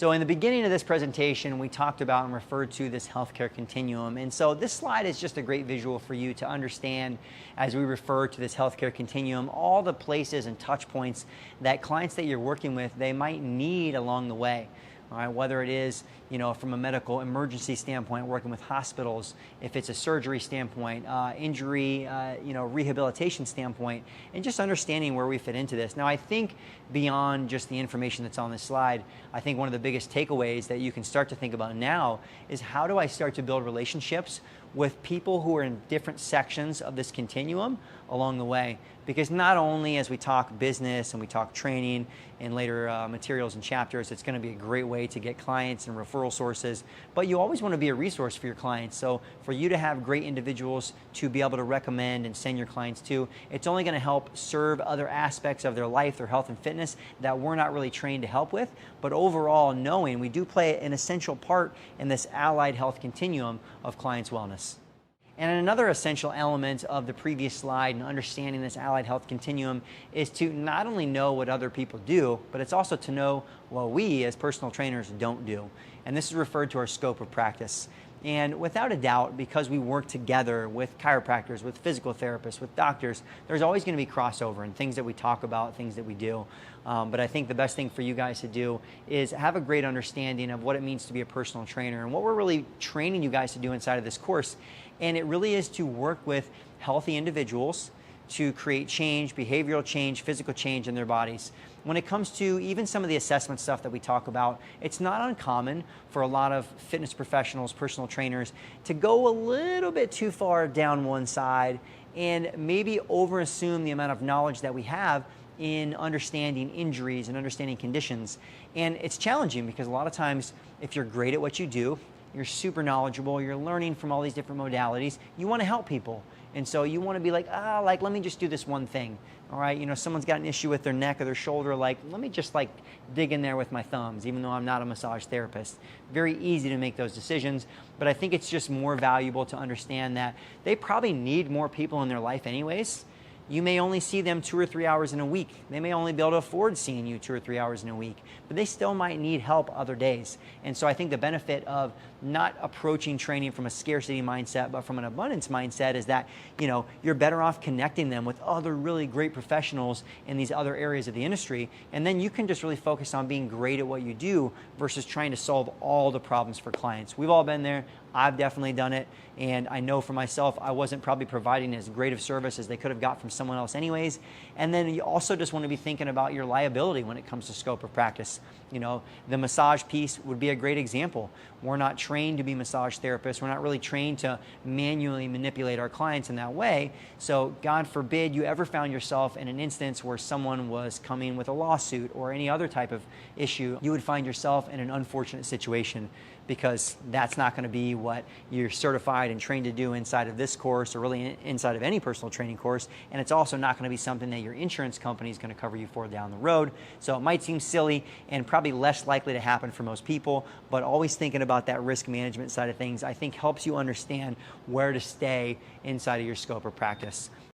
So in the beginning of this presentation, we talked about and referred to this healthcare continuum. And so this slide is just a great visual for you to understand as we refer to this healthcare continuum, all the places and touch points that clients that you're working with, they might need along the way. All right, whether it is, from a medical emergency standpoint, working with hospitals, if it's a surgery standpoint, injury, rehabilitation standpoint, and just understanding where we fit into this. Now, I think beyond just the information that's on this slide, I think one of the biggest takeaways that you can start to think about now is how do I start to build relationships with people who are in different sections of this continuum along the way. Because not only as we talk business and we talk training and later materials and chapters, it's going to be a great way to get clients and referral sources, but you always want to be a resource for your clients. So for you to have great individuals to be able to recommend and send your clients to, it's only going to help serve other aspects of their life, their health and fitness that we're not really trained to help with. But overall, knowing we do play an essential part in this allied health continuum of clients' wellness. And another essential element of the previous slide and understanding this allied health continuum is to not only know what other people do, but it's also to know what we as personal trainers don't do. And this is referred to our scope of practice. And without a doubt, because we work together with chiropractors, with physical therapists, with doctors, there's always going to be crossover in things that we talk about, things that we do. But I think the best thing for you guys to do is have a great understanding of what it means to be a personal trainer and what we're really training you guys to do inside of this course. And it really is to work with healthy individuals to create change, behavioral change, physical change in their bodies. When it comes to even some of the assessment stuff that we talk about, it's not uncommon for a lot of fitness professionals, personal trainers, to go a little bit too far down one side and maybe overassume the amount of knowledge that we have in understanding injuries and understanding conditions. And it's challenging because a lot of times if you're great at what you do, you're super knowledgeable, you're learning from all these different modalities, you want to help people. And so you want to be like, let me just do this one thing. All right, someone's got an issue with their neck or their shoulder, let me just dig in there with my thumbs, even though I'm not a massage therapist. Very easy to make those decisions, but I think it's just more valuable to understand that they probably need more people in their life anyways. You may only see them 2 or 3 hours in a week. They may only be able to afford seeing you 2 or 3 hours in a week, but they still might need help other days. And so I think the benefit of not approaching training from a scarcity mindset, but from an abundance mindset is that, you're better off connecting them with other really great professionals in these other areas of the industry. And then you can just really focus on being great at what you do versus trying to solve all the problems for clients. We've all been there. I've definitely done it. And I know for myself, I wasn't probably providing as great of service as they could have got from someone else anyways. And then you also just want to be thinking about your liability when it comes to scope of practice. The massage piece would be a great example. We're not trained to be massage therapists. We're not really trained to manually manipulate our clients in that way. So God forbid you ever found yourself in an instance where someone was coming with a lawsuit or any other type of issue, you would find yourself in an unfortunate situation, because that's not going to be what you're certified and trained to do inside of this course or really inside of any personal training course. And it's also not going to be something that your insurance company is going to cover you for down the road. So it might seem silly and probably less likely to happen for most people, but always thinking about that risk management side of things, I think helps you understand where to stay inside of your scope of practice.